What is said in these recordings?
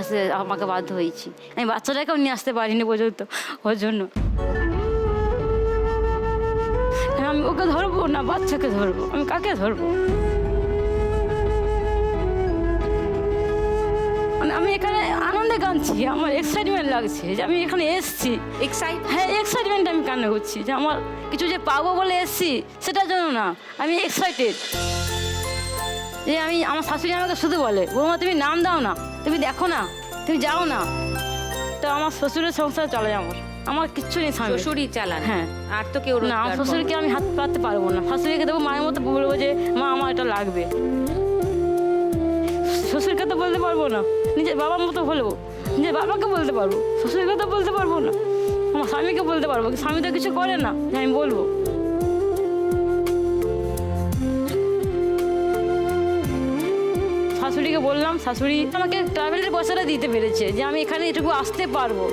আসতে আমাকে বাধ্য হয়েছি। আমি বাচ্চাটাকেও নিয়ে আসতে পারিনি পর্যন্ত ওর জন্য। আমি ওকে ধরবো না বাচ্চাকে ধরবো, আমি কাকে ধরবো? মানে আমি এখানে আনন্দে কাঁদছি, আমার এক্সাইটমেন্ট লাগছে যে আমি এখানে এসছি। হ্যাঁ, এক্সাইটমেন্ট আমি কান্না করছি যে আমার কিছু যে পাবো বলে এসছি সেটার জন্য না, আমি এক্সাইটেড। যে আমি আমার শাশুড়ি আমাকে শুধু বলে, বৌমা তুমি নাম দাও না, তুমি দেখো না, তুমি যাও না। তো আমার শ্বশুরের সংসার চলে আমার কিচ্ছু নেই। শ্বশুরই চালান? হ্যাঁ। আর তো কেউ না, আমার শ্বশুরকে আমি হাত পাততে পারবো না। শাশুড়িকে দেবো, মায়ের মতো বলবো যে মা আমার এটা লাগবে। শ্বশুরকে তো বলতে পারবো না, নিজের বাবার মতো বলবো, নিজের বাবাকে বলতে পারবো, শ্বশুরকে তো বলতে পারবো না। আমার স্বামীকে বলতে পারবো, স্বামী তো কিছু করে না যে আমি বলবো। শাশুড়িকে বললাম, শাশুড়ি আমাকে ট্রাভেলের পয়সাটা দিতে পেরেছে যে আমি এখানে এটুকু আসতে পারবো,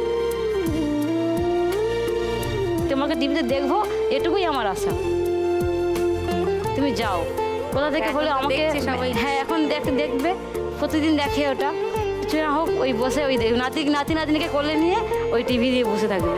তোমাকে টিভিতে দেখবো, এটুকুই আমার আশা। তুমি যাও, কোথা থেকে হলে আমাকে। হ্যাঁ, এখন দেখবে, প্রতিদিন দেখে ওটা, কিছু না হোক ওই বসে ওই নাতিনিকে কোলে নিয়ে ওই টিভি দিয়ে বসে থাকবে।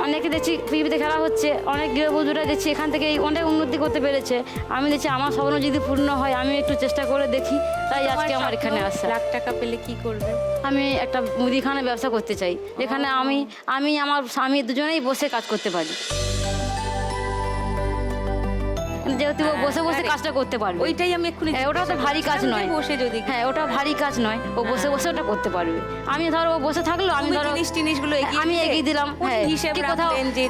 অনেকে দেখছি টিভিতে খেলা হচ্ছে, অনেক গৃহবধূরা দেখছি এখান থেকে অনেক উন্নতি করতে পেরেছে। আমি দেখছি আমার স্বপ্ন যদি পূর্ণ হয়, আমি একটু চেষ্টা করে দেখি, তাই আজকে আমার এখানে আসা। লাখ টাকা পেলে কি করবে? আমি একটা মুদিখানা ব্যবসা করতে চাই, যেখানে আমি আমার স্বামী দুজনেই বসে কাজ করতে পারি, যেহেতু ও বসে বসে কাজটা করতে পারবে। ওইটাই আমি এক্ষুনি। ওটা তো ভারী কাজ নয়, বসে যদি। হ্যাঁ, ওটা ভারী কাজ নয়, ও বসে বসে ওটা করতে পারবে। আমি ধরো ও বসে থাকলো, আমি ধরো জিনিসগুলো আমি এগিয়ে দিলাম। হ্যাঁ,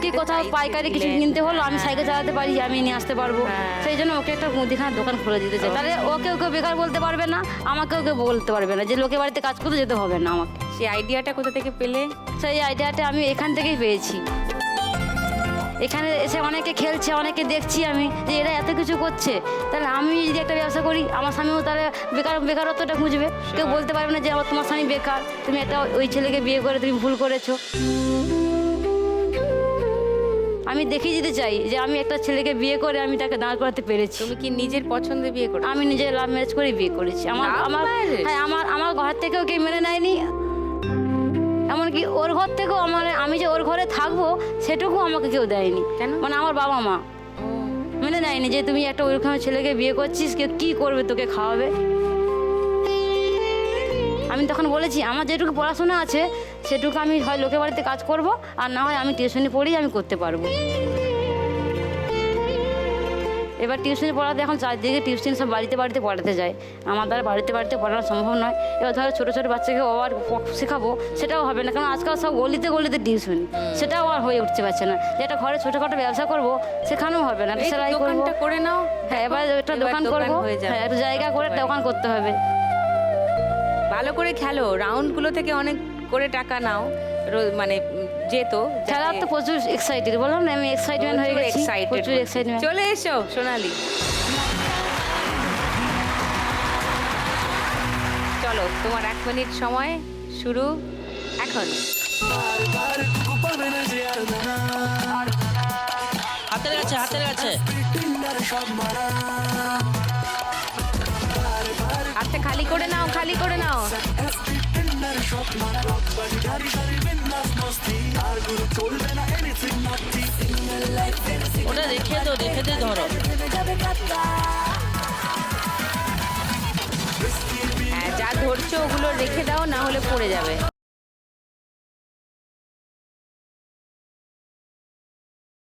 কি কোথাও পাইকারি কিছু কিনতে হলো, আমি সাইকেল চালাতে পারি, আমি নিয়ে আসতে পারবো। সেই জন্য ওকে একটা মুদিখানার দোকান খুলে দিতে চাই। তাহলে ওকে বেকার বলতে পারবে না, আমাকে বলতে পারবে না যে লোকের বাড়িতে কাজ করতে যেতে হবে না আমাকে। সেই আইডিয়াটা কোথা থেকে পেলে? সেই আইডিয়াটা আমি এখান থেকেই পেয়েছি। এখানে এসে অনেকে খেলছে, অনেকে দেখছি আমি যে এরা এত কিছু করছে, তাহলে আমি যদি একটা ব্যবসা করি, আমার স্বামীও তাহলে বেকারত্বটা খুঁজবে। কেউ বলতে পারবে না যে তোমার স্বামী বেকার, তুমি একটা ওই ছেলেকে বিয়ে করে তুমি ভুল করেছো। আমি দেখিয়ে দিতে চাই যে আমি একটা ছেলেকে বিয়ে করে আমি তাকে দাঁড় করাতে পেরেছি। তুমি কি নিজের পছন্দে বিয়ে করো? আমি নিজে লাভ ম্যারেজ করে বিয়ে করেছি। আমার ঘর থেকেও কেউ মেনে নেয়নি, এমনকি ওর ঘর থেকেও আমি যে ওর ঘরে থাকবো সেটুকু আমাকে কেউ দেয়নি। কেন? মানে আমার বাবা মা মেনে নেয়নি যে তুমি একটা ওইরকম ছেলেকে বিয়ে করছিস, কেউ কী করবে, তোকে খাওয়াবে। আমি তখন বলেছি আমার যেটুকু পড়াশোনা আছে সেটুকু আমি হয় লোকের বাড়িতে কাজ করব, আর না হয় আমি টিউশনি পড়েই আমি করতে পারবো। এবার টিউশনি পড়াতে এখন চারদিকে টিউশন সব বাড়িতে পড়াতে যায়, আমার দ্বারা বাড়িতে পড়ানো সম্ভব নয়। এবার ধরো ছোটো ছোটো বাচ্চাকে আবার শেখাবো, সেটাও হবে না, কারণ আজকাল সব গলিতে টিউশন, সেটাও আর হয়ে উঠতে পারছে না। যে একটা ঘরে ছোটোখাটো ব্যবসা করবো, সেখানেও হবে না। সেলাই করে নাও। হ্যাঁ, এবার একটা দোকান করবো, হ্যাঁ, একটা জায়গা করে দোকান করতে হবে। ভালো করে খেলো, রাউন্ডগুলো থেকে অনেক করে টাকা নাও, মানে যেত। খেলা তো প্রচুর এক্সাইটেড, বললাম না আমি এক্সাইটমেন্ট হয়ে গেছি, প্রচুর এক্সাইটমেন্ট। চলে এসো সোনালি, চলো তোমার 1 মিনিট সময় শুরু এখন। হাতের কাছে হাতে খালি করে নাও। ওটা রেখে দে ধরো। হ্যাঁ, যা ধরছো ওগুলো রেখে দাও, না হলে পড়ে যাবে।